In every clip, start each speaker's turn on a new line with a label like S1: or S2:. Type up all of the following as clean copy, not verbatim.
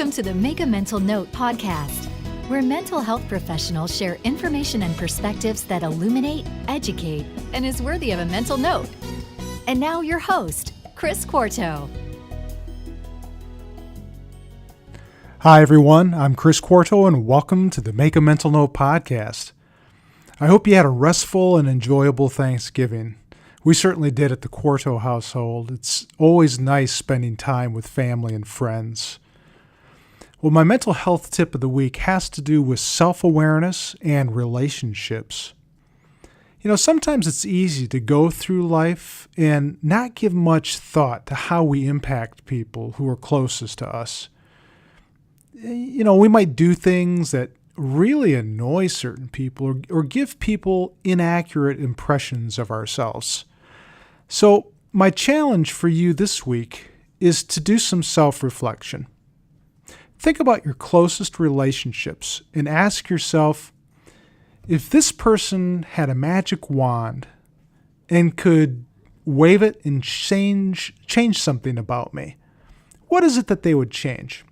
S1: Welcome to the Make a Mental Note podcast, where mental health professionals share information and perspectives that illuminate, educate, and is worthy of a mental note. And now your host, Chris Quarto.
S2: Hi, everyone. I'm Chris Quarto, and welcome to the Make a Mental Note podcast. I hope you had a restful and enjoyable Thanksgiving. We certainly did at the Quarto household. It's always nice spending time with family and friends. Well, my mental health tip of the week has to do with self-awareness and relationships. You know, sometimes it's easy to go through life and not give much thought to how we impact people who are closest to us. You know, we might do things that really annoy certain people or give people inaccurate impressions of ourselves. So my challenge for you this week is to do some self-reflection. Think about your closest relationships and ask yourself, if this person had a magic wand and could wave it and change something about me, what is it that they would change?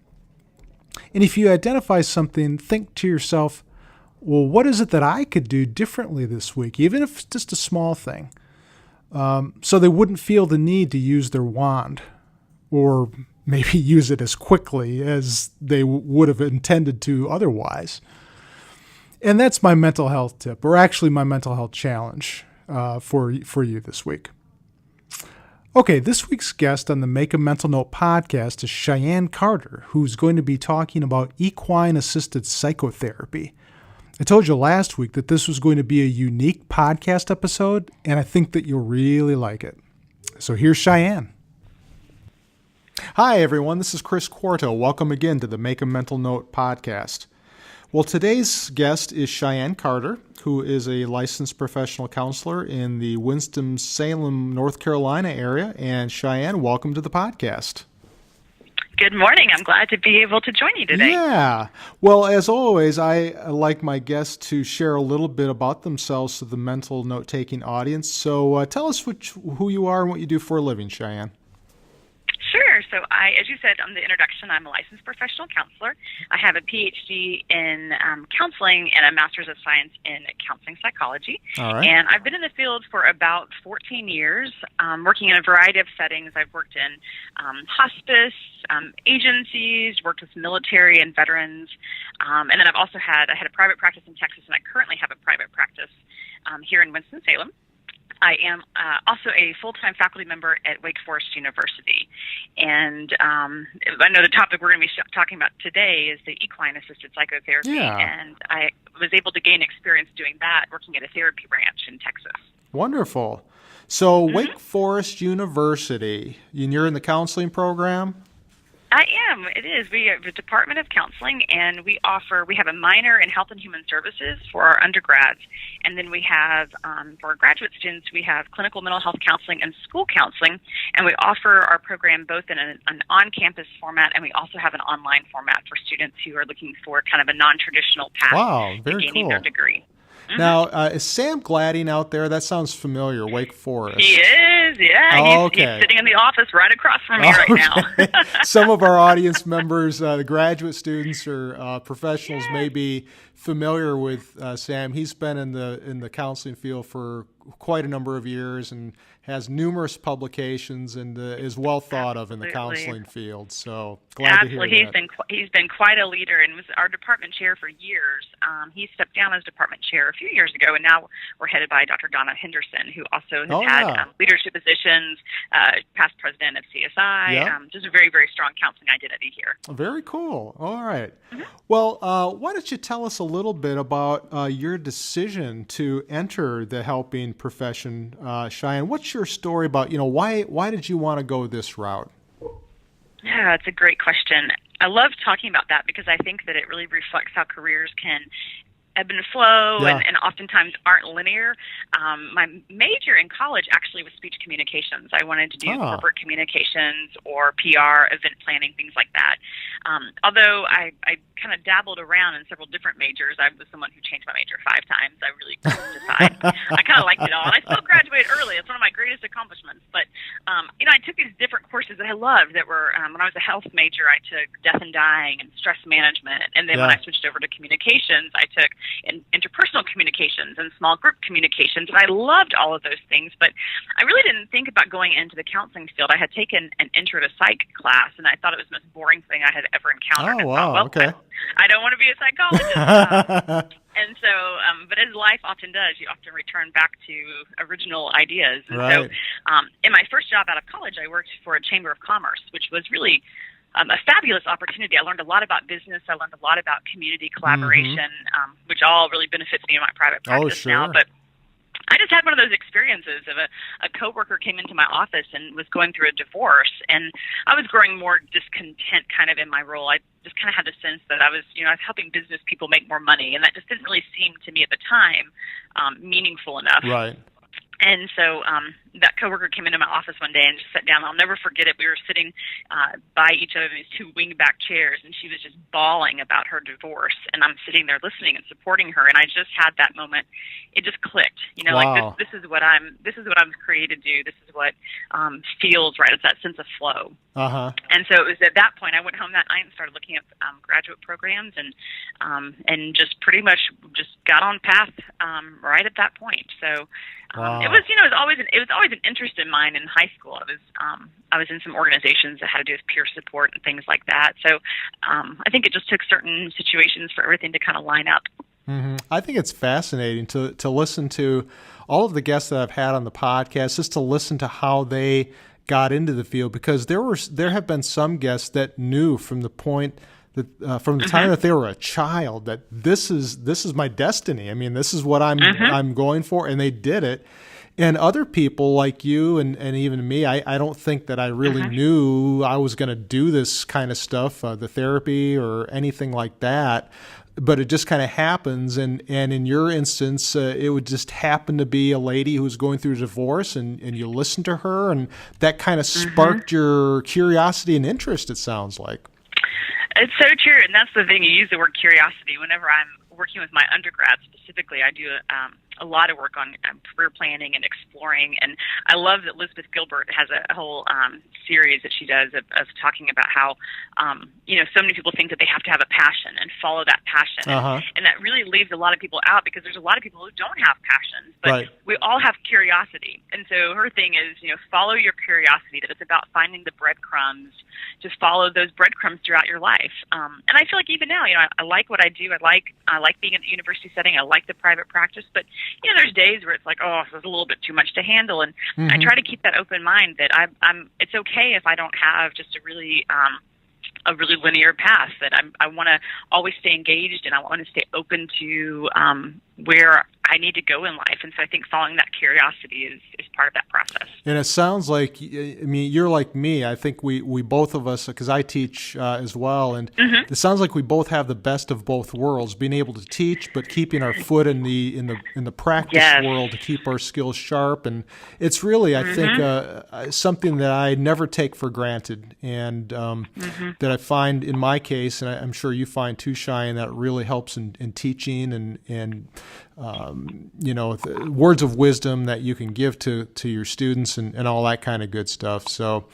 S2: And if you identify something, think to yourself, well, what is it that I could do differently this week, even if it's just a small thing, so they wouldn't feel the need to use their wand or maybe use it as quickly as they would have intended to otherwise. And that's my mental health tip, or actually my mental health challenge for you this week. Okay, this week's guest on the Make a Mental Note podcast is Cheyenne Carter, who's going to be talking about Equine-Assisted Psychotherapy. I told you last week that this was going to be a unique podcast episode, and I think that you'll really like it. So here's Cheyenne. Hi, everyone. This is Chris Quarto. Welcome again to the Make a Mental Note podcast. Well, today's guest is Cheyenne Carter, who is a licensed professional counselor in the Winston-Salem, North Carolina area. And Cheyenne, welcome to the podcast.
S3: Good morning. I'm glad to be able to join you today.
S2: Yeah. Well, as always, I like my guests to share a little bit about themselves to the mental note-taking audience. So tell us who you are and what you do for a living, Cheyenne.
S3: Sure. So as you said on the introduction, I'm a licensed professional counselor. I have a PhD in counseling and a Master's of Science in counseling psychology.
S2: All right.
S3: And I've been in the field for about 14 years, working in a variety of settings. I've worked in hospice, agencies, worked with military and veterans. And then I had a private practice in Texas, and I currently have a private practice here in Winston-Salem. I am also a full-time faculty member at Wake Forest University. And I know the topic we're going to be talking about today is the Equine-Assisted Psychotherapy.
S2: Yeah.
S3: And I was able to gain experience doing that working at a therapy ranch in Texas.
S2: Wonderful. So Wake Forest University, and you're in the counseling program?
S3: I am. It is. We have a Department of Counseling, and we have a minor in Health and Human Services for our undergrads. And then we have, for our graduate students, we have clinical mental health counseling and school counseling. And we offer our program both in an on-campus format, and we also have an online format for students who are looking for kind of a non-traditional path to gaining their degree.
S2: Now, is Sam Gladding out there? That sounds familiar, Wake Forest.
S3: He is, yeah. He's sitting in the office right across from me right now.
S2: Some of our audience members, the graduate students or professionals may be familiar with Sam. He's been in the counseling field for quite a number of years and has numerous publications and is well thought of in the counseling field. So glad to hear that.
S3: He's been quite a leader and was our department chair for years. He stepped down as department chair a few years ago, and now we're headed by Dr. Donna Henderson, who also has had leadership positions, past president of CSI, just a very, very strong counseling identity here.
S2: Very cool. All right. Well, why don't you tell us a little bit about your decision to enter the helping profession, Cheyenne? What's your story about, why did you want to go this route?
S3: Yeah, it's a great question. I love talking about that because I think that it really reflects how careers can ebb and flow
S2: Yeah.
S3: and oftentimes aren't linear. My major in college actually was speech communications. I wanted to do corporate communications or PR, event planning, things like that. Although I kind of dabbled around in several different majors, I was someone who changed my major 5 times. I really couldn't decide. I kind of liked it all. And I still graduated early. It's one of my greatest accomplishments. But, I took these different courses that I loved that were, when I was a health major, I took death and dying and stress management. And then when I switched over to communications, I took interpersonal communications and small group communications. And I loved all of those things. But I really didn't think about going into the counseling field. I had taken an intro to psych class, and I thought it was the most boring thing I had ever encountered.
S2: Oh, wow. Okay.
S3: I don't want to be a psychologist. And so, but as life often does, you often return back to original ideas. And so in my first job out of college, I worked for a chamber of commerce, which was really a fabulous opportunity. I learned a lot about business. I learned a lot about community collaboration, which all really benefits me in my private practice now. But I just had one of those experiences of a coworker came into my office and was going through a divorce, and I was growing more discontent kind of in my role. I just kind of had the sense that I was helping business people make more money, and that just didn't really seem to me at the time meaningful enough.
S2: Right.
S3: And so that coworker came into my office one day and just sat down. I'll never forget it. We were sitting by each other in these 2 wingback chairs, and she was just bawling about her divorce. And I'm sitting there listening and supporting her. And I just had that moment. It just clicked. Like this is what I'm created to do. This is what feels right. It's that sense of flow. And so it was at that point I went home that night and started looking at graduate programs and just pretty much just got on path right at that point. So. It was always an interest in mine in high school. I was in some organizations that had to do with peer support and things like that. So I think it just took certain situations for everything to kind of line up.
S2: I think it's fascinating to listen to all of the guests that I've had on the podcast, just to listen to how they got into the field, because there have been some guests that knew from the point that from the time that they were a child that this is my destiny. I mean, this is what I'm going for, and they did it. And other people like you and even me, I don't think that I really knew I was going to do this kind of stuff, the therapy or anything like that. But it just kind of happens. And in your instance, it would just happen to be a lady who was going through a divorce, and you listened to her, and that kind of sparked your curiosity and interest, it sounds like.
S3: It's so true, and that's the thing. You use the word curiosity. Whenever I'm working with my undergrads specifically, I do a lot of work on career planning and exploring, and I love that Elizabeth Gilbert has a whole series that she does of talking about how so many people think that they have to have a passion and follow that passion, and that really leaves a lot of people out, because there's a lot of people who don't have passions, but we all have curiosity. And so her thing is, follow your curiosity, that it's about finding the breadcrumbs. Just follow those breadcrumbs throughout your life. And I feel like even now, I like what I do. I like being in the university setting. I like the private practice, but there's days where it's like, oh, this is a little bit too much to handle. And I try to keep that open mind that it's okay if I don't have just a really linear path, that I want to always stay engaged, and I want to stay open to where I need to go in life. And so I think following that curiosity is part of that process. And
S2: it sounds like, you're like me. I think we both of us, because I teach as well, and it sounds like we both have the best of both worlds, being able to teach, but keeping our foot in the practice world to keep our skills sharp. And it's really, I think, something that I never take for granted, and that I find in my case, and I'm sure you find too, Cheyenne, that really helps in teaching and words of wisdom that you can give to your students and all that kind of good stuff. So,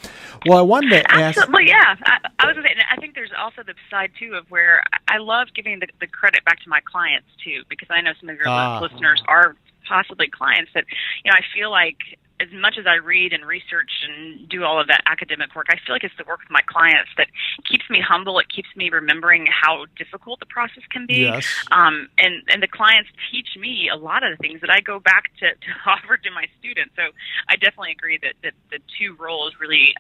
S2: well, I wanted to ask.
S3: Absolutely, yeah. I was going to say, and I think there's also the side too of where I love giving the credit back to my clients too, because I know some of your listeners are possibly clients that, I feel like, as much as I read and research and do all of that academic work, I feel like it's the work with my clients that keeps me humble. It keeps me remembering how difficult the process can be. Yes. And the clients teach me a lot of the things that I go back to offer to my students. So I definitely agree that the two roles really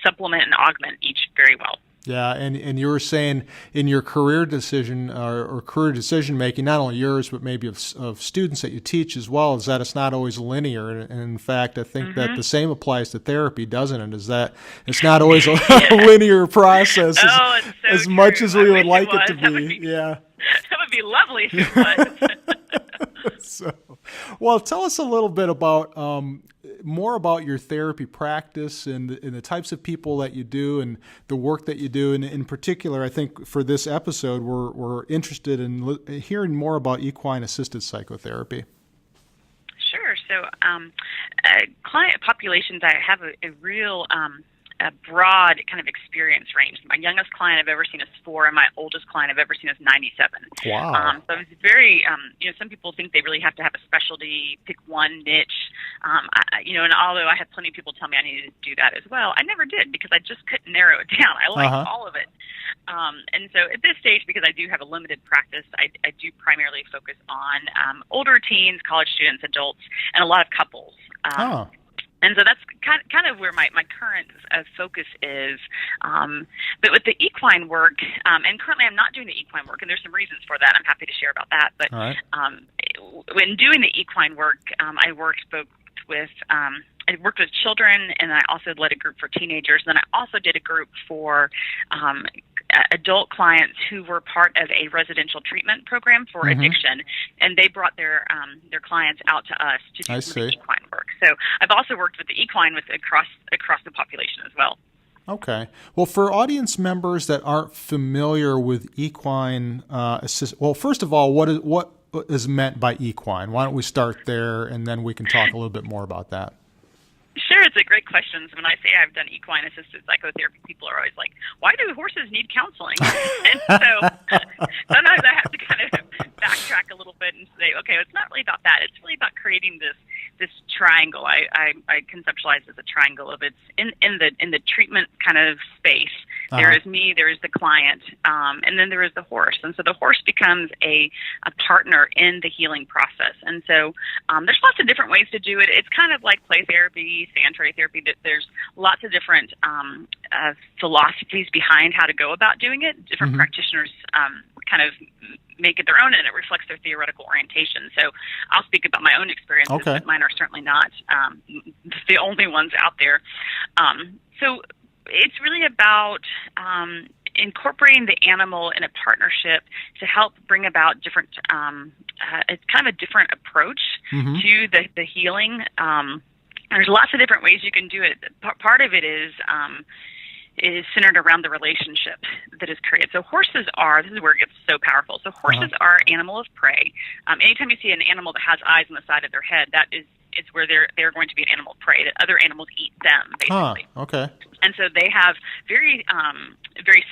S3: supplement and augment each very well.
S2: Yeah, and you were saying in your career decision or career decision making, not only yours but maybe of students that you teach as well, is that it's not always linear. And in fact, I think that the same applies to therapy, doesn't it? Is that it's not always a linear process as much as we would like it to be.
S3: That would be be lovely if it was.
S2: So, well, tell us a little bit about more about your therapy practice and the types of people that you do and the work that you do. And in particular, I think for this episode, we're interested in hearing more about equine-assisted psychotherapy.
S3: Sure. So, client populations, I have a real a broad kind of experience range. My youngest client I've ever seen is 4, and my oldest client I've ever seen is 97.
S2: Wow.
S3: So it's very, some people think they really have to have a specialty, pick one niche. And although I had plenty of people tell me I needed to do that as well, I never did because I just couldn't narrow it down. I like all of it. And so at this stage, because I do have a limited practice, I do primarily focus on older teens, college students, adults, and a lot of couples. And so that's kind of where my current focus is. But with the equine work, and currently I'm not doing the equine work, and there's some reasons for that. I'm happy to share about that. But when doing the equine work, I worked with children, and I also led a group for teenagers. And then I also did a group for adult clients who were part of a residential treatment program for addiction, and they brought their clients out to us to do some of the equine work. So I've also worked with the equine across the population as well.
S2: Okay. Well, for audience members that aren't familiar with equine assist, well, first of all, what is meant by equine? Why don't we start there, and then we can talk a little bit more about that.
S3: Sure, it's a great question. So when I say I've done equine-assisted psychotherapy, people are always like, why do horses need counseling? And so sometimes I have to kind of backtrack a little bit and say, okay, it's not really about that. It's really about creating this triangle. I conceptualize it as a triangle of it's in the treatment kind of space. There is me, there is the client, and then there is the horse. And so the horse becomes a partner in the healing process. And so there's lots of different ways to do it. It's kind of like play therapy, sanctuary therapy. There's lots of different philosophies behind how to go about doing it. Different practitioners kind of make it their own, and it reflects their theoretical orientation. So I'll speak about my own experiences, but mine are certainly not the only ones out there. So it's really about incorporating the animal in a partnership to help bring about different, it's kind of a different approach to the healing. There's lots of different ways you can do it. Part of it is centered around the relationship that is created. So horses are, this is where it gets so powerful. So horses are animal of prey. Anytime you see an animal that has eyes on the side of their head, it's where they're going to be an animal of prey, that other animals eat them, basically.
S2: Okay.
S3: And so they have very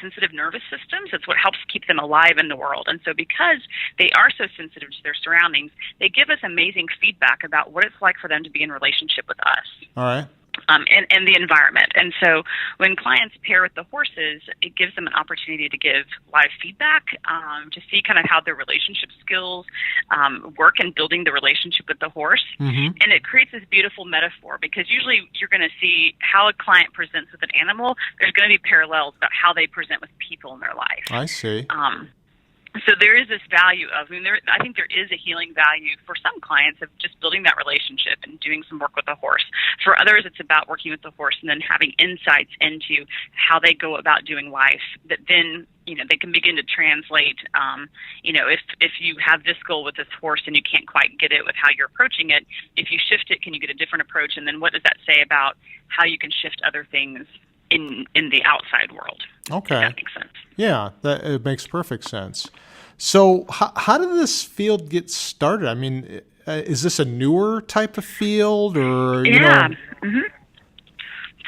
S3: sensitive nervous systems. It's what helps keep them alive in the world. And so because they are so sensitive to their surroundings, they give us amazing feedback about what it's like for them to be in relationship with us.
S2: All right.
S3: And the environment. And so when clients pair with the horses, it gives them an opportunity to give live feedback, to see kind of how their relationship skills work in building the relationship with the horse. And it creates this beautiful metaphor, because usually you're going to see how a client presents with an animal. There's going to be parallels about how they present with people in their life.
S2: I see.
S3: So there is this value of, I think there is a healing value for some clients of just building that relationship and doing some work with the horse. For others, it's about working with the horse and then having insights into how they go about doing life that then, they can begin to translate, if you have this goal with this horse and you can't quite get it with how you're approaching it, if you shift it, can you get a different approach? And then what does that say about how you can shift other things in the outside world?
S2: Okay.
S3: If that makes sense.
S2: Yeah, it makes perfect sense. So how did this field get started? I mean, is this a newer type of field, or
S3: It's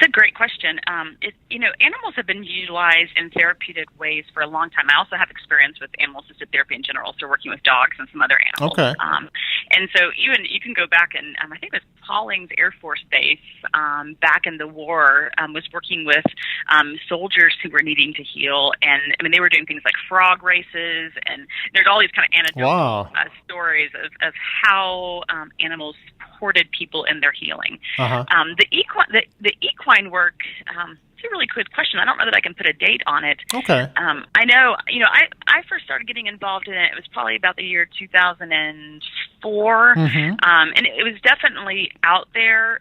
S3: a great question. Animals have been utilized in therapeutic ways for a long time. I also have experience with animal-assisted therapy in general, so working with dogs and some other animals.
S2: Okay.
S3: And so even you can go back and I think it was Pawlings Air Force Base back in the war was working with soldiers who were needing to heal. And, they were doing things like frog races, and there's all these kind of anecdotal stories of how animals supported people in their healing. The equine work, it's a really good question. I don't know that I can put a date on it.
S2: Okay.
S3: I know, I first started getting involved in it. It was probably about the year 2004. And it was definitely out there.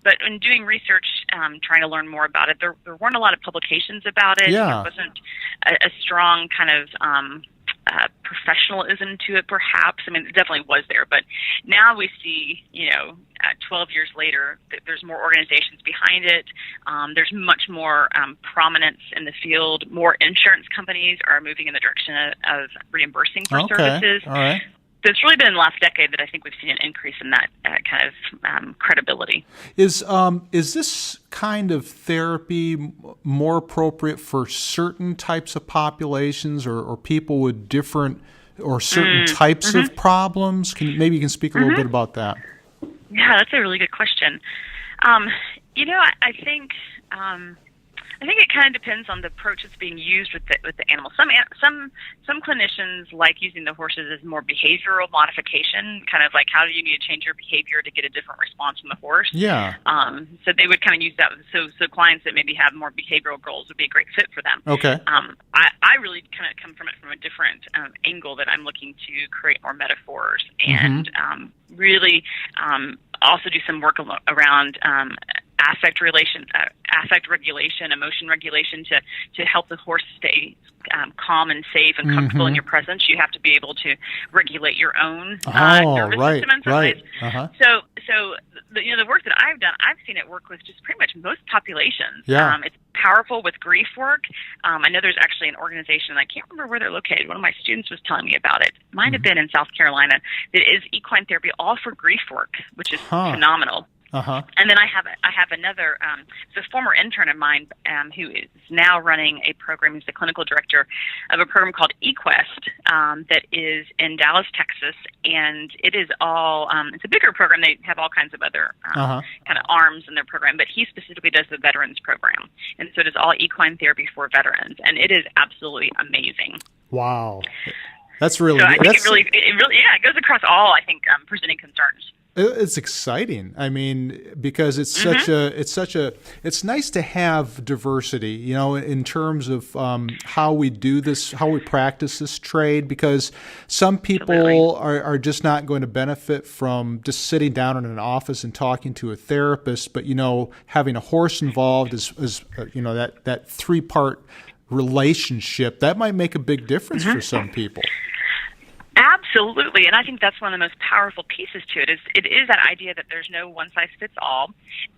S3: But in doing research, trying to learn more about it, there weren't a lot of publications about it.
S2: Yeah.
S3: There wasn't a strong kind of professionalism to it, perhaps. I mean, it definitely was there, but now we see, 12 years later, that there's more organizations behind it. There's much more prominence in the field. More insurance companies are moving in the direction of reimbursing for services.
S2: All right.
S3: So it's really been in the last decade that I think we've seen an increase in that kind of credibility.
S2: Is this kind of therapy more appropriate for certain types of populations or people with different or certain types of problems? Maybe you can speak a little bit about that.
S3: Yeah, that's a really good question. I think it kind of depends on the approach that's being used with the animal. Some clinicians like using the horses as more behavioral modification, kind of like how do you need to change your behavior to get a different response from the horse.
S2: Yeah.
S3: So they would kind of use that. So clients that maybe have more behavioral goals would be a great fit for them.
S2: Okay.
S3: I really kind of come from it from a different angle, that I'm looking to create more metaphors and really also do some work around affect regulation, emotion regulation to help the horse stay calm and safe and comfortable in your presence. You have to be able to regulate your own nervous system in some ways. So the work that I've done, I've seen it work with just pretty much most populations.
S2: Yeah.
S3: It's powerful with grief work. I know there's actually an organization, I can't remember where they're located. One of my students was telling me about it. Might have been in South Carolina. That is equine therapy all for grief work, which is phenomenal. And then I have another, it's a former intern of mine who is now running a program. He's the clinical director of a program called EQuest that is in Dallas, Texas, and it is all, it's a bigger program. They have all kinds of other kind of arms in their program, but he specifically does the veterans program, and so it is all equine therapy for veterans, and it is absolutely amazing.
S2: Wow, that's really.
S3: So I think it really, it goes across all, I think, presenting concerns.
S2: It's exciting. I mean, because it's it's nice to have diversity, in terms of how we do this, how we practice this trade, because some people are just not going to benefit from just sitting down in an office and talking to a therapist, but, having a horse involved is that three-part relationship, that might make a big difference for some people.
S3: Absolutely, and I think that's one of the most powerful pieces to it. It is that idea that there's no one-size-fits-all,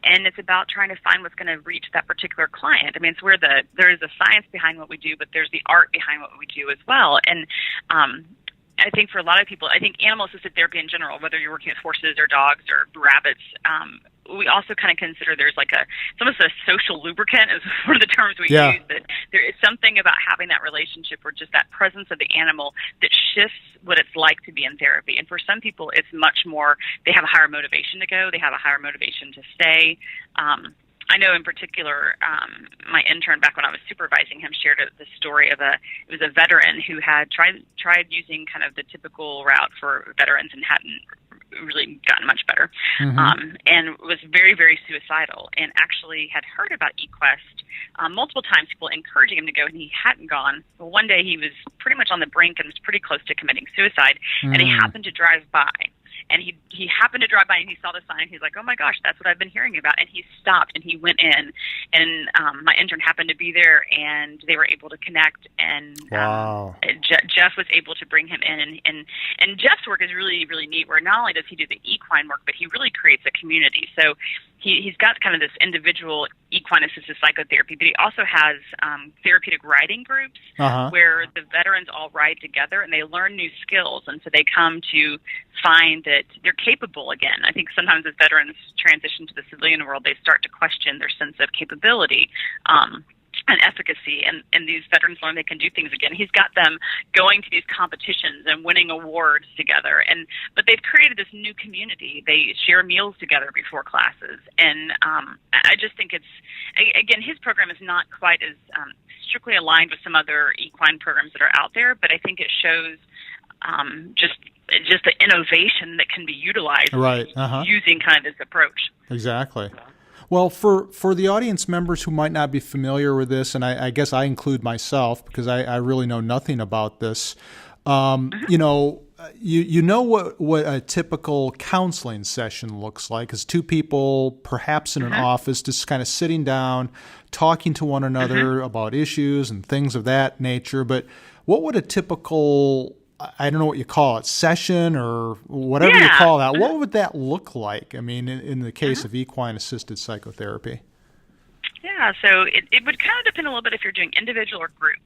S3: and it's about trying to find what's going to reach that particular client. I mean, it's where there is a science behind what we do, but there's the art behind what we do as well. And I think for a lot of people, I think animal-assisted therapy in general, whether you're working with horses or dogs or rabbits, we also kind of consider there's it's almost a social lubricant is one of the terms we use, that there is something about having that relationship or just that presence of the animal that shifts what it's like to be in therapy. And for some people, it's much more, they have a higher motivation to go, they have a higher motivation to stay. I know in particular, my intern back when I was supervising him shared the story of it was a veteran who had tried using kind of the typical route for veterans and hadn't really gotten much better, and was very, very suicidal, and actually had heard about EQuest multiple times, people encouraging him to go, and he hadn't gone. Well, one day he was pretty much on the brink and was pretty close to committing suicide, and he happened to drive by. And he happened to drive by and he saw the sign. He's like, oh my gosh, that's what I've been hearing about. And he stopped and he went in, and my intern happened to be there, and they were able to connect. And Jeff was able to bring him in. And Jeff's work is really, really neat, where not only does he do the equine work, but he really creates a community. So he's got kind of this individual equine-assisted psychotherapy, but he also has therapeutic riding groups where the veterans all ride together and they learn new skills. And so they come to find that they're capable again. I think sometimes as veterans transition to the civilian world, they start to question their sense of capability and efficacy, and these veterans learn they can do things again. He's got them going to these competitions and winning awards together, but they've created this new community. They share meals together before classes, and I just think it's, again, his program is not quite as strictly aligned with some other equine programs that are out there, but I think it shows just the innovation that can be utilized using kind of this approach.
S2: Exactly. Well, for the audience members who might not be familiar with this, and I guess I include myself because I really know nothing about this, you know what a typical counseling session looks like is two people, perhaps in an office, just kind of sitting down, talking to one another about issues and things of that nature. But what would a typical, I don't know what you call it, session or whatever you call that, what would that look like? I mean, in the case of equine-assisted psychotherapy?
S3: Yeah, so it would kind of depend a little bit if you're doing individual or group.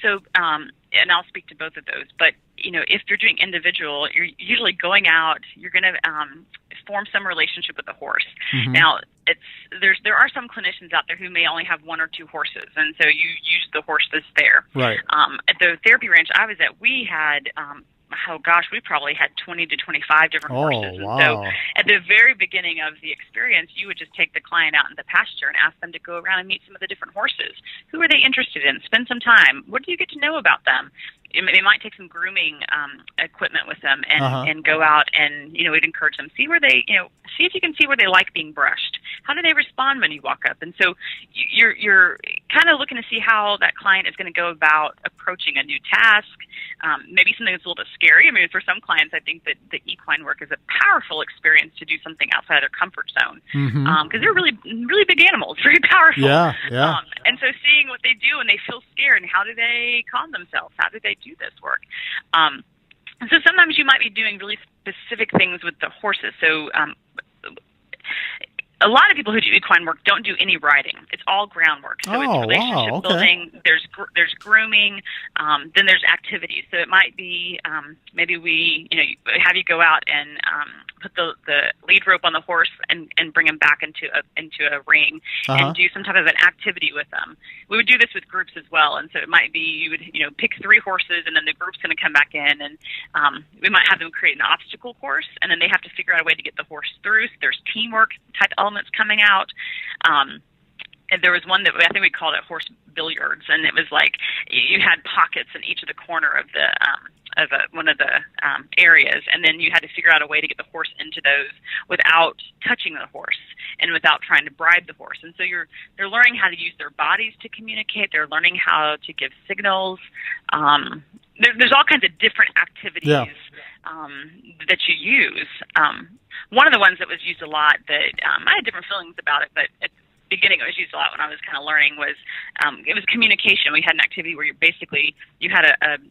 S3: So, and I'll speak to both of those. But, if you're doing individual, you're usually going out, you're going to form some relationship with the horse. Mm-hmm. Now, there are some clinicians out there who may only have one or two horses, and so you use the horse that's there.
S2: Right.
S3: At the therapy ranch I was at, we had we probably had 20 to 25 different horses.
S2: Wow.
S3: And so at the very beginning of the experience, you would just take the client out in the pasture and ask them to go around and meet some of the different horses. Who are they interested in? Spend some time. What do you get to know about them? They might take some grooming equipment with them and go out and, we'd encourage them, see if you can see where they like being brushed. How do they respond when you walk up? And so you're kind of looking to see how that client is going to go about approaching a new task, maybe something that's a little bit scary. I mean, for some clients, I think that the equine work is a powerful experience to do something outside of their comfort zone because they're really, really big animals, very powerful.
S2: Yeah.
S3: And so seeing what they do when they feel scared and how do they calm themselves? How do they do this work? So sometimes you might be doing really specific things with the horses. So a lot of people who do equine work don't do any riding. It's all groundwork. So it's relationship building. There's grooming. Then there's activities. So it might be maybe we have you go out and put the lead rope on the horse and bring him back into a ring and do some type of an activity with them. We would do this with groups as well. And so it might be you would pick 3 horses and then the group's going to come back in and we might have them create an obstacle course and then they have to figure out a way to get the horse through. So there's teamwork type elements coming out. And there was one that I think we called it horse billiards, and it was like you had pockets in each of the corner of the one of the areas, and then you had to figure out a way to get the horse into those without touching the horse and without trying to bribe the horse. And so they're learning how to use their bodies to communicate. They're learning how to give signals. There's all kinds of different activities that you use. One of the ones that was used a lot that I had different feelings about it, but at the beginning it was used a lot when I was kind of learning was it was communication. We had an activity where you had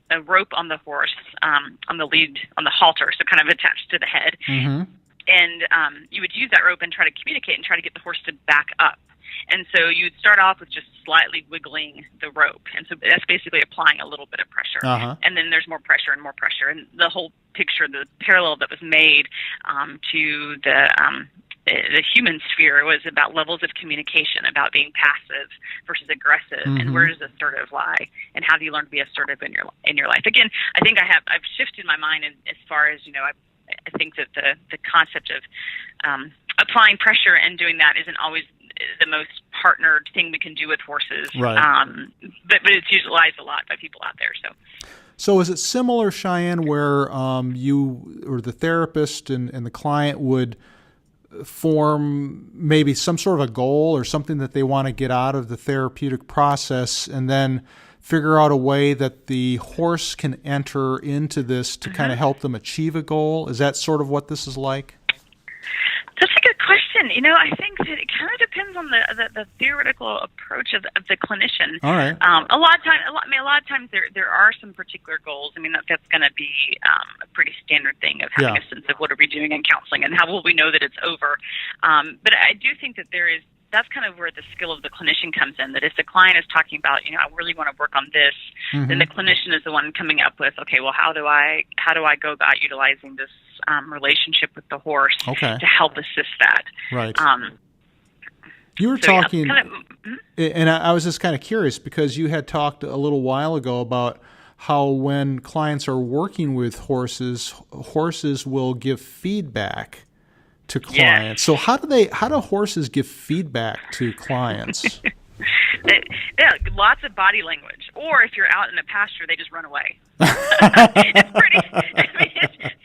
S3: a rope on the horse, on the lead, on the halter, so kind of attached to the head. Mm-hmm. And you would use that rope and try to communicate and try to get the horse to back up. And so you would start off with just slightly wiggling the rope. And so that's basically applying a little bit of pressure. And then there's more pressure and more pressure. And the whole picture, the parallel that was made to the human sphere was about levels of communication, about being passive versus aggressive, and where does assertive lie, and how do you learn to be assertive in your life? Again, I think I've shifted my mind as far as I think that the concept of applying pressure and doing that isn't always the most partnered thing we can do with horses, right? But it's utilized a lot by people out there.
S2: So is it similar, Cheyenne, where you or the therapist and the client would form maybe some sort of a goal or something that they want to get out of the therapeutic process and then figure out a way that the horse can enter into this to kind of help them achieve a goal? Is that sort of what this is like?
S3: That's a good question. I think that it kind of depends on the theoretical approach of the clinician.
S2: All right.
S3: A lot of times there are some particular goals. I mean, that's going to be a pretty standard thing of having a sense of what are we doing in counseling and how will we know that it's over. But I do think that that's kind of where the skill of the clinician comes in, that if the client is talking about, I really want to work on this, then the clinician is the one coming up with, okay, well, how do I go about utilizing this relationship with the horse to help assist that?
S2: Right. You were talking, and I was just kind of curious because you had talked a little while ago about how when clients are working with horses will give feedback to clients. So how do horses give feedback to clients?
S3: Lots of body language. Or if you're out in a pasture, they just run away. It's pretty.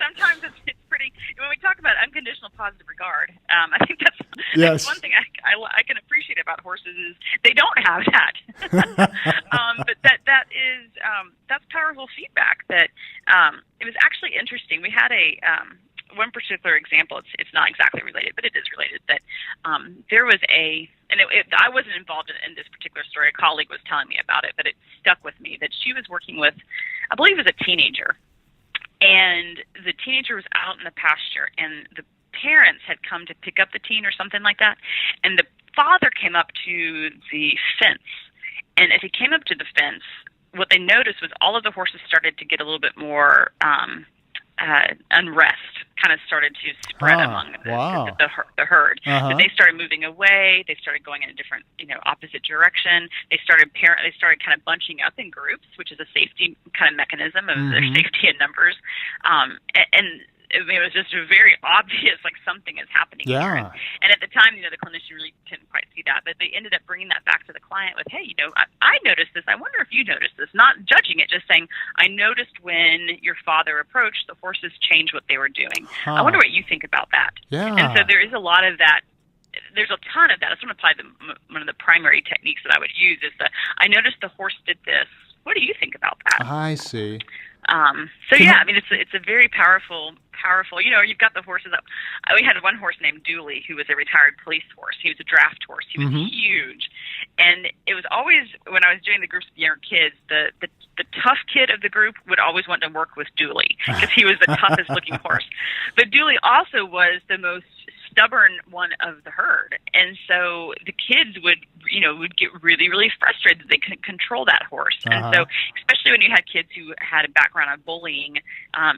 S3: Sometimes it's pretty. When we talk about unconditional positive regard, I think that's one thing I can appreciate about horses is they don't have that. But that's powerful feedback. That it was actually interesting. We had one particular example. It's not exactly related, but it is related. That there was I wasn't involved in this particular story. A colleague was telling me about it, but it stuck with me. That she was working with, I believe, it was a teenager, and the teenager was out in the pasture, and the parents had come to pick up the teen or something like that, and the father came up to the fence, and as he came up to the fence, what they noticed was all of the horses started to get a little bit more unrest, kind of started to spread among the herd. That they started moving away. They started going in a different, opposite direction. They started kind of bunching up in groups, which is a safety kind of mechanism of their safety in numbers. And it was just very obvious, like something is happening here. And at the time, the clinician really couldn't quite see that, but they ended up bringing that back to the client with, hey, I noticed this. I wonder if you noticed this. Not judging it, just saying, I noticed when your father approached, the horses changed what they were doing. I wonder what you think about that. And so there is a lot of that. There's a ton of that. That's one of the primary techniques that I would use is I noticed the horse did this. What do you think about that?
S2: I see.
S3: It's a very powerful, you've got the horses up. We had one horse named Dooley, who was a retired police horse. He was a draft horse. He was huge. And it was always, when I was doing the groups with younger kids, the tough kid of the group would always want to work with Dooley because he was the toughest looking horse. But Dooley also was the most stubborn one of the herd. And so the kids would get really, really frustrated that they couldn't control that horse. And so, especially when you had kids who had a background of bullying,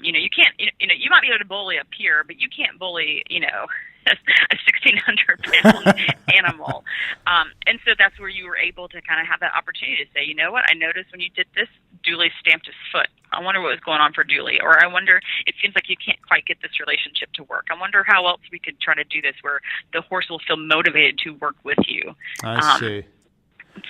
S3: you can't, you might be able to bully a peer, but you can't bully, a 1,600-pound animal. And so that's where you were able to kind of have that opportunity to say, you know what, I noticed when you did this, Dooley stamped his foot. I wonder what was going on for Dooley. Or I wonder, it seems like you can't quite get this relationship to work. I wonder how else we could try to do this where the horse will feel motivated to work with you.
S2: I see.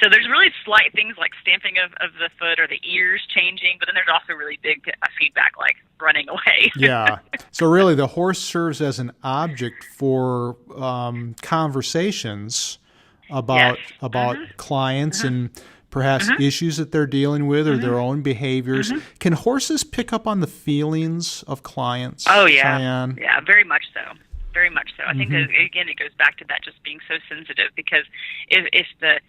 S3: So there's really slight things like stamping of the foot or the ears changing, but then there's also really big feedback like running away.
S2: Yeah. So really the horse serves as an object for conversations about clients and perhaps issues that they're dealing with or their own behaviors. Can horses pick up on the feelings of clients?
S3: Oh, yeah.
S2: Cheyenne?
S3: Yeah, very much so. Very much so. I think, again, it goes back to that just being so sensitive because if the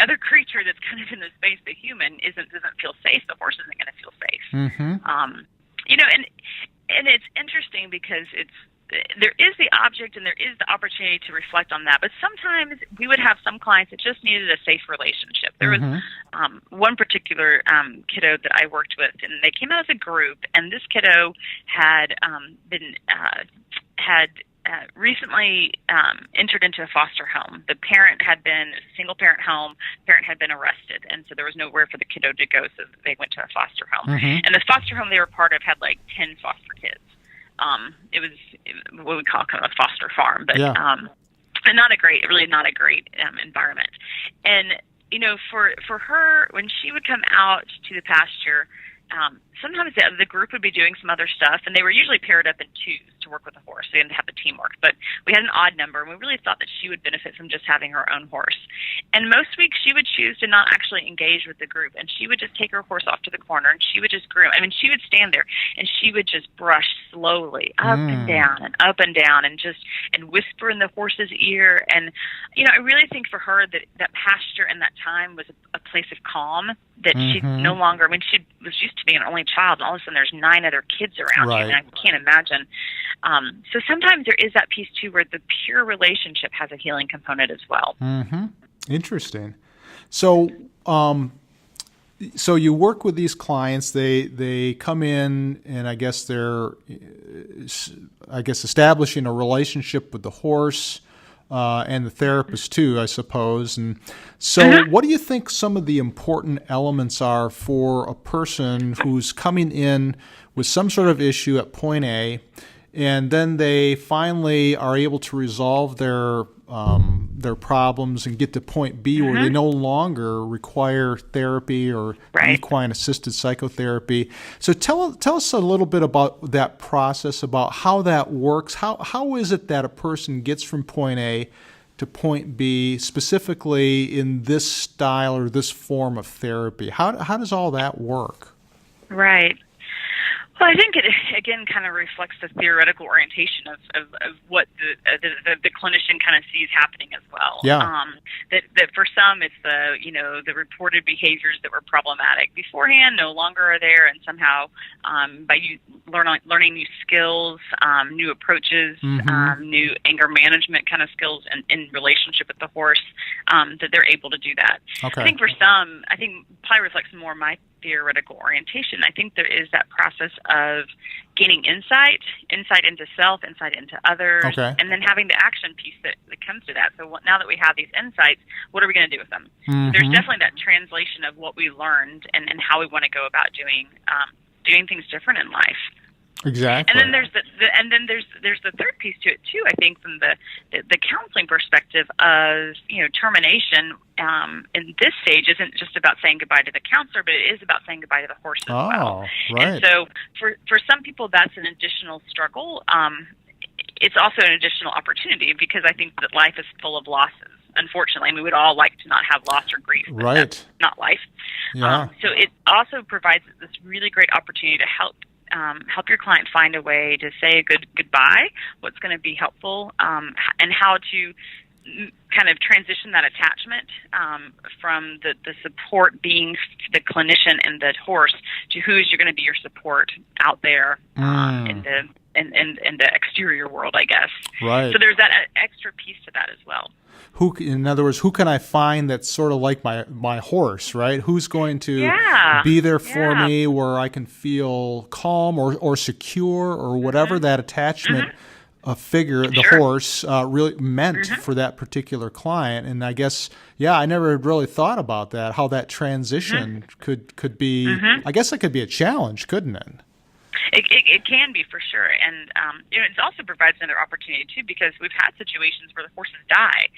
S3: other creature that's kind of in the space, the human, doesn't feel safe, the horse isn't going to feel safe. And it's interesting because there is the object and there is the opportunity to reflect on that. But sometimes we would have some clients that just needed a safe relationship. There was one particular kiddo that I worked with, and they came out as a group, and this kiddo had recently entered into a foster home. The parent had been a single-parent home. Parent had been arrested, and so there was nowhere for the kiddo to go, so they went to a foster home. And the foster home they were part of had like 10 foster kids. It was what we call kind of a foster farm, but and really not a great environment. And for her, when she would come out to the pasture, sometimes the group would be doing some other stuff, and they were usually paired up in twos to work with a horse. They didn't have the teamwork, but we had an odd number, and we really thought that she would benefit from just having her own horse. And most weeks she would choose to not actually engage with the group, and she would just take her horse off to the corner, and she would just groom. I mean, she would stand there, and she would just brush slowly up and down, and whisper in the horse's ear. And, I really think for her that pasture and that time was a place of calm that she no longer, she was used to being an only child, and all of a sudden there's 9 other kids around you, and I can't imagine. So sometimes there is that piece, too, where the pure relationship has a healing component as well.
S2: Interesting. So so you work with these clients. They come in, and I guess they're establishing a relationship with the horse and the therapist too, I suppose. And so what do you think some of the important elements are for a person who's coming in with some sort of issue at point A, and then they finally are able to resolve their problems and get to point B where they no longer require therapy or equine-assisted psychotherapy. So tell us a little bit about that process, about how that works. How is it that a person gets from point A to point B, specifically in this style or this form of therapy? How does all that work?
S3: Right. Well, I think it, again, kind of reflects the theoretical orientation of what the clinician kind of sees happening as well.
S2: Yeah.
S3: That for some, it's the reported behaviors that were problematic beforehand no longer are there, and somehow by you learning new skills, new approaches, new anger management kind of skills in relationship with the horse, that they're able to do that.
S2: Okay.
S3: I think for some, probably reflects more my theoretical orientation. I think there is that process of gaining insight into self, insight into others,
S2: okay.
S3: and then having the action piece that comes to that. So now that we have these insights, what are we going to do with them? There's definitely that translation of what we learned and how we want to go about doing things different in life.
S2: Exactly.
S3: And then there's the third piece to it too. I think from the counseling perspective of termination in this stage isn't just about saying goodbye to the counselor, but it is about saying goodbye to the horse as well.
S2: Right.
S3: And so for some people that's an additional struggle. It's also an additional opportunity because I think that life is full of losses. Unfortunately, we would all like to not have loss or grief, but that's not life.
S2: Yeah.
S3: So it also provides this really great opportunity to help your client find a way to say a goodbye, what's going to be helpful, and how to kind of transition that attachment from the support being the clinician and the horse to who's going to be your support out there in the exterior world, I guess.
S2: Right.
S3: So there's that extra piece to that as well.
S2: In other words, who can I find that's sort of like my horse, right? Who's going to be there for me where I can feel calm or secure or whatever that attachment figure, the horse, really meant for that particular client. And I guess, I never had really thought about that, how that transition could be, I guess it could be a challenge, couldn't it?
S3: It can be for sure, and it also provides another opportunity too because we've had situations where the horses die.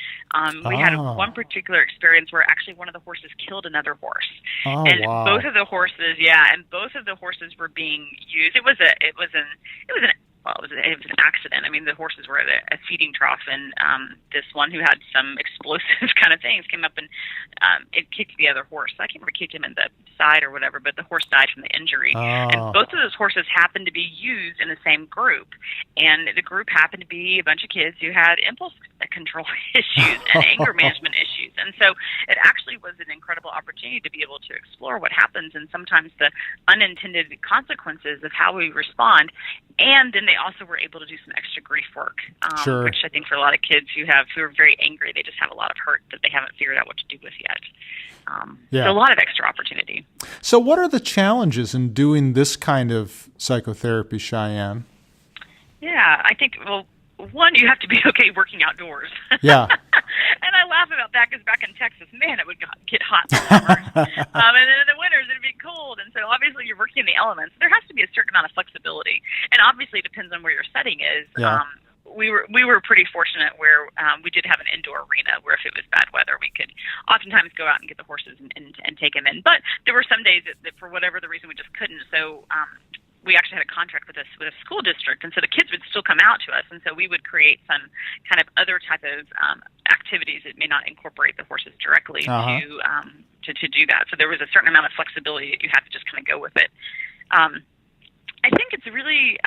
S3: We had one particular experience where actually one of the horses killed another horse, both of the horses were being used. It was an accident. The horses were at a feeding trough, and this one who had some explosive kind of things came up and it kicked the other horse. I can't remember, kicked him in the side or whatever, but the horse died from the injury. And both of those horses happened to be used in the same group, and the group happened to be a bunch of kids who had impulse control issues and anger management issues. And so it actually was an incredible opportunity to be able to explore what happens and sometimes the unintended consequences of how we respond. And then they also were able to do some extra grief work, which I think for a lot of kids who are very angry, they just have a lot of hurt that they haven't figured out what to do with yet. So a lot of extra opportunity.
S2: So what are the challenges in doing this kind of psychotherapy, Cheyenne? Yeah,
S3: I think, one, you have to be okay working outdoors.
S2: Yeah.
S3: And I laugh about that because back in Texas, man, it would get hot in the summers. And then in the winters, it'd be cold. And so obviously you're working in the elements. There has to be a certain amount of flexibility. And obviously it depends on where your setting is.
S2: Yeah.
S3: We were pretty fortunate where we did have an indoor arena where if it was bad weather, we could oftentimes go out and get the horses and take them in. But there were some days that for whatever the reason, we just couldn't. So we actually had a contract with a school district, and so the kids would still come out to us, and so we would create some kind of other type of activities that may not incorporate the horses directly to do that. So there was a certain amount of flexibility that you had to just kind of go with it. I think it's really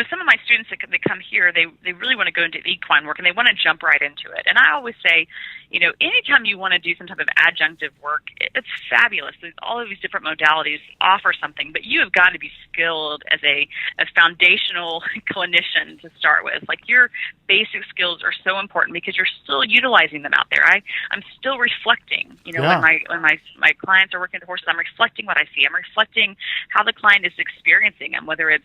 S3: some of my students that come here, they really want to go into equine work and they want to jump right into it. And I always say, anytime you want to do some type of adjunctive work, it's fabulous. All of these different modalities offer something, but you have got to be skilled as a foundational clinician to start with. Like your basic skills are so important because you're still utilizing them out there. I'm still reflecting. When my clients are working with horses, I'm reflecting what I see. I'm reflecting how the client is experiencing them, whether it's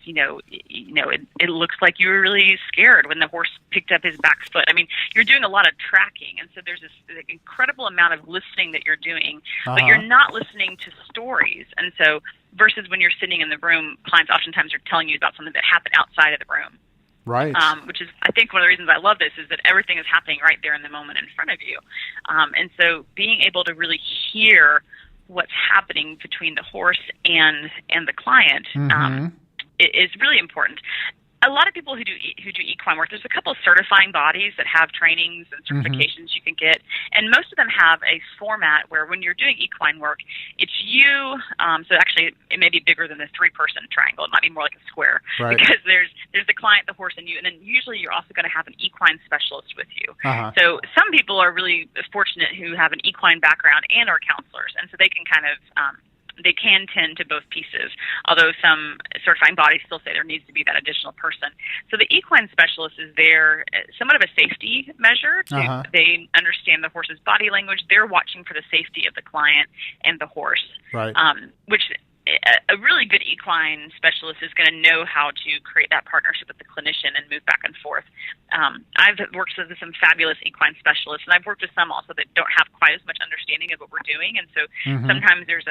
S3: it looks like you were really scared when the horse picked up his back foot. You're doing a lot of tracking, and so there's this incredible amount of listening that you're doing, but you're not listening to stories. And so versus when you're sitting in the room, clients oftentimes are telling you about something that happened outside of the room.
S2: Right.
S3: Which is, I think, one of the reasons I love this is that everything is happening right there in the moment in front of you. And so being able to really hear what's happening between the horse and the client is really important. a lot of people who do equine work, there's a couple of certifying bodies that have trainings and certifications you can get, and most of them have a format where when you're doing equine work, it's you. So actually, it may be bigger than the 3-person triangle. It might be more like a square,
S2: right,
S3: because there's the client, the horse, and you, and then usually you're also going to have an equine specialist with you. So some people are really fortunate who have an equine background and are counselors, and so they can kind of they can tend to both pieces, although some certifying bodies still say there needs to be that additional person. So the equine specialist is there somewhat of a safety measure. They understand the horse's body language. They're watching for the safety of the client and the horse,
S2: right.
S3: Which a really good equine specialist is going to know how to create that partnership with the clinician and move back and forth. I've worked with some fabulous equine specialists, and I've worked with some also that don't have quite as much understanding of what we're doing. And so sometimes there's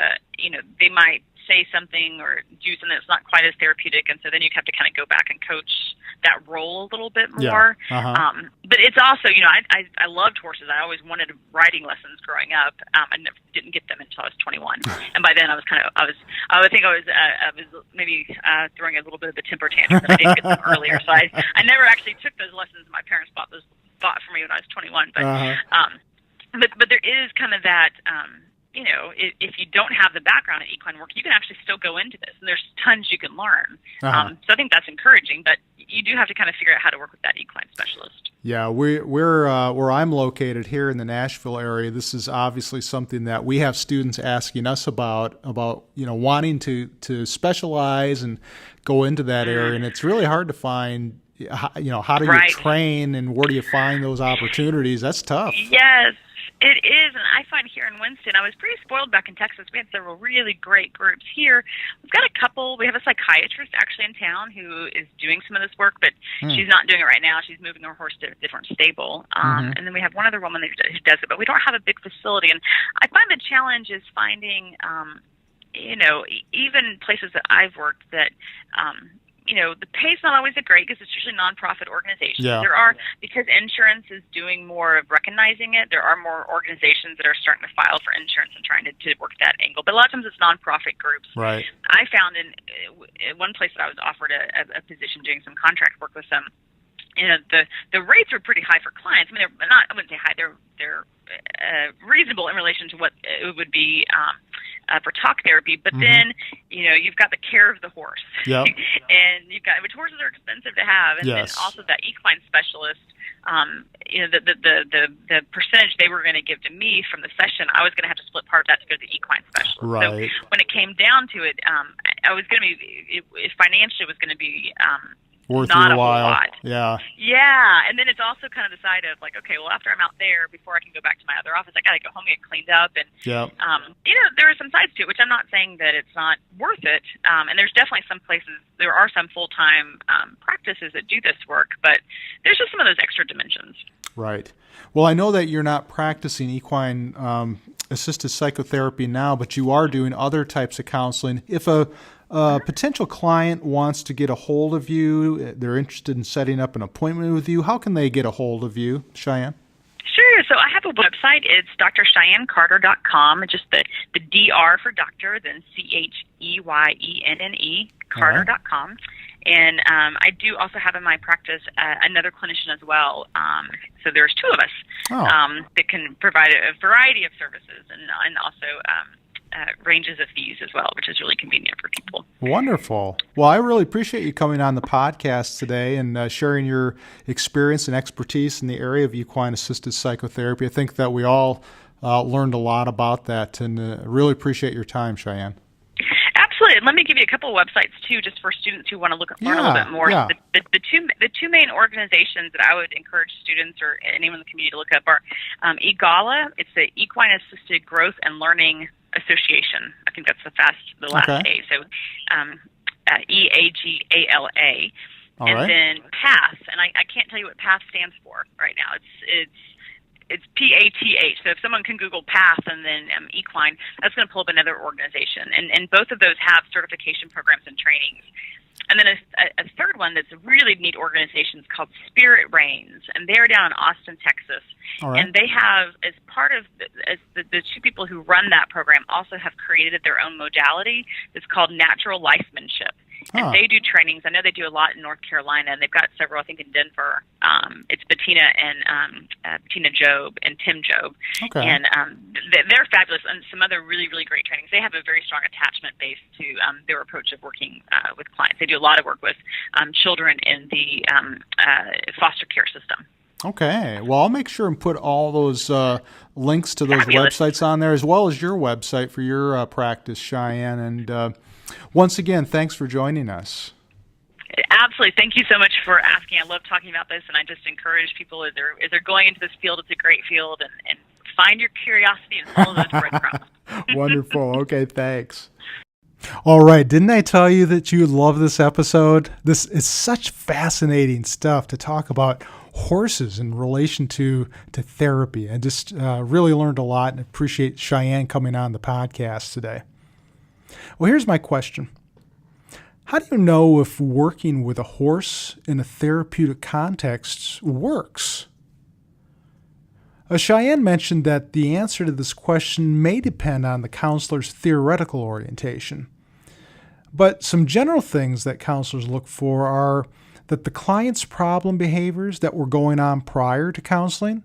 S3: they might say something or do something that's not quite as therapeutic, and so then you have to kind of go back and coach that role a little bit more. But it's also, I loved horses. I always wanted riding lessons growing up. I didn't get them until I was 21, and by then I was I would think I was maybe throwing a little bit of a temper tantrum, but I didn't get them earlier. So I never actually took those lessons. My parents bought for me when I was 21. But there is kind of that. If you don't have the background in equine work, you can actually still go into this, and there's tons you can learn. So I think that's encouraging, but you do have to kind of figure out how to work with that equine specialist.
S2: Yeah, we're where I'm located here in the Nashville area. This is obviously something that we have students asking us about wanting to specialize and go into that area, and it's really hard to find. How do you train, and where do you find those opportunities? That's tough.
S3: Yes. It is, and I find here in Winston, I was pretty spoiled back in Texas. We had several really great groups here. We've got a couple. We have a psychiatrist actually in town who is doing some of this work, but she's not doing it right now. She's moving her horse to a different stable. And then we have one other woman who does it, but we don't have a big facility. And I find the challenge is finding, even places that I've worked that, the pay's not always great because it's usually nonprofit organizations.
S2: Yeah.
S3: There are, because insurance is doing more of recognizing it, there are more organizations that are starting to file for insurance and trying to work that angle. But a lot of times it's nonprofit groups.
S2: Right.
S3: I found in one place that I was offered a position doing some contract work with them, the rates were pretty high for clients. I mean, they're not, I wouldn't say high, they're reasonable in relation to what it would be for talk therapy, but then you've got the care of the horse, and which horses are expensive to have, and then also that equine specialist. The percentage they were going to give to me from the session, I was going to have to split part of that to go to the equine specialist.
S2: Right.
S3: So when it came down to it, I was going to be financially it was going to be
S2: worth
S3: not
S2: your while.
S3: Lot.
S2: Yeah.
S3: And then it's also kind of decided like, okay, well, after I'm out there, before I can go back to my other office, I got to go home and get cleaned up. And there are some sides to it, which I'm not saying that it's not worth it. And there's definitely some places, there are some full-time practices that do this work, but there's just some of those extra dimensions.
S2: Right. Well, I know that you're not practicing equine assisted psychotherapy now, but you are doing other types of counseling. If a potential client wants to get a hold of you, they're interested in setting up an appointment with you, how can they get a hold of you, Cheyenne?
S3: Sure. So I have a website. It's drcheyennecarter.com. Just the DR for doctor, then CHEYENNE, Carter.com. And I do also have in my practice another clinician as well. So there's two of us that can provide a variety of services and also ranges of fees as well, which is really convenient for people.
S2: Wonderful. Well, I really appreciate you coming on the podcast today and sharing your experience and expertise in the area of equine-assisted psychotherapy. I think that we all learned a lot about that, and really appreciate your time, Cheyenne.
S3: Absolutely. And let me give you a couple of websites, too, just for students who want to learn a little bit more.
S2: Yeah.
S3: The two main organizations that I would encourage students or anyone in the community to look up are EGALA. It's the Equine-Assisted Growth and Learning Association. I think that's the last A. So EAGALA. And then PATH. And I can't tell you what PATH stands for right now. It's PATH. So if someone can Google PATH and then equine, that's going to pull up another organization. And both of those have certification programs and trainings. And then a third one that's a really neat organization is called Spirit Reigns, and they're down in Austin, Texas. And they have, as part of the two people who run that program, also have created their own modality. It's called natural lifemanship. and they do trainings. I know they do a lot in North Carolina, and they've got several, I think, in Denver. It's Bettina and Bettina Job and Tim Job.
S2: Okay.
S3: And they're fabulous, and some other really, really great trainings. They have a very strong attachment base to their approach of working with clients. They do a lot of work with children in the foster care system.
S2: Okay. Well, I'll make sure and put all those links to those
S3: Fabulous.
S2: websites on there, as well as your website for your practice, Cheyenne. And once again, thanks for joining us.
S3: Absolutely. Thank you so much for asking. I love talking about this, and I just encourage people as they're going into this field, it's a great field, and find your curiosity and follow those breadcrumbs.
S2: Wonderful. Okay, thanks. All right. Didn't I tell you that you would love this episode? This is such fascinating stuff to talk about horses in relation to therapy. I just really learned a lot and appreciate Cheyenne coming on the podcast today. Well, here's my question. How do you know if working with a horse in a therapeutic context works? Cheyenne mentioned that the answer to this question may depend on the counselor's theoretical orientation. But some general things that counselors look for are that the client's problem behaviors that were going on prior to counseling,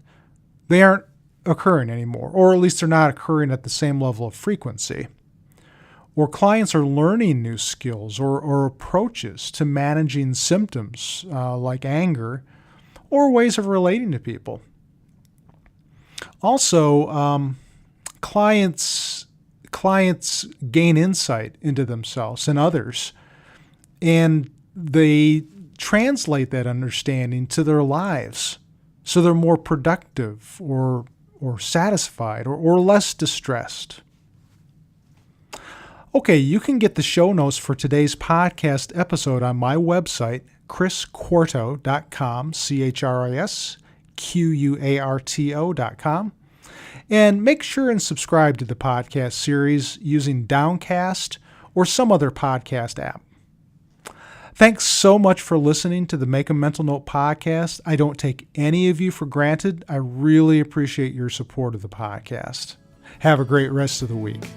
S2: they aren't occurring anymore, or at least they're not occurring at the same level of frequency. Or clients are learning new skills or approaches to managing symptoms like anger or ways of relating to people. Also, clients gain insight into themselves and others, and they translate that understanding to their lives so they're more productive or satisfied or less distressed. Okay, you can get the show notes for today's podcast episode on my website, chrisquarto.com, ChrisQuarto.com. And make sure and subscribe to the podcast series using Downcast or some other podcast app. Thanks so much for listening to the Make a Mental Note podcast. I don't take any of you for granted. I really appreciate your support of the podcast. Have a great rest of the week.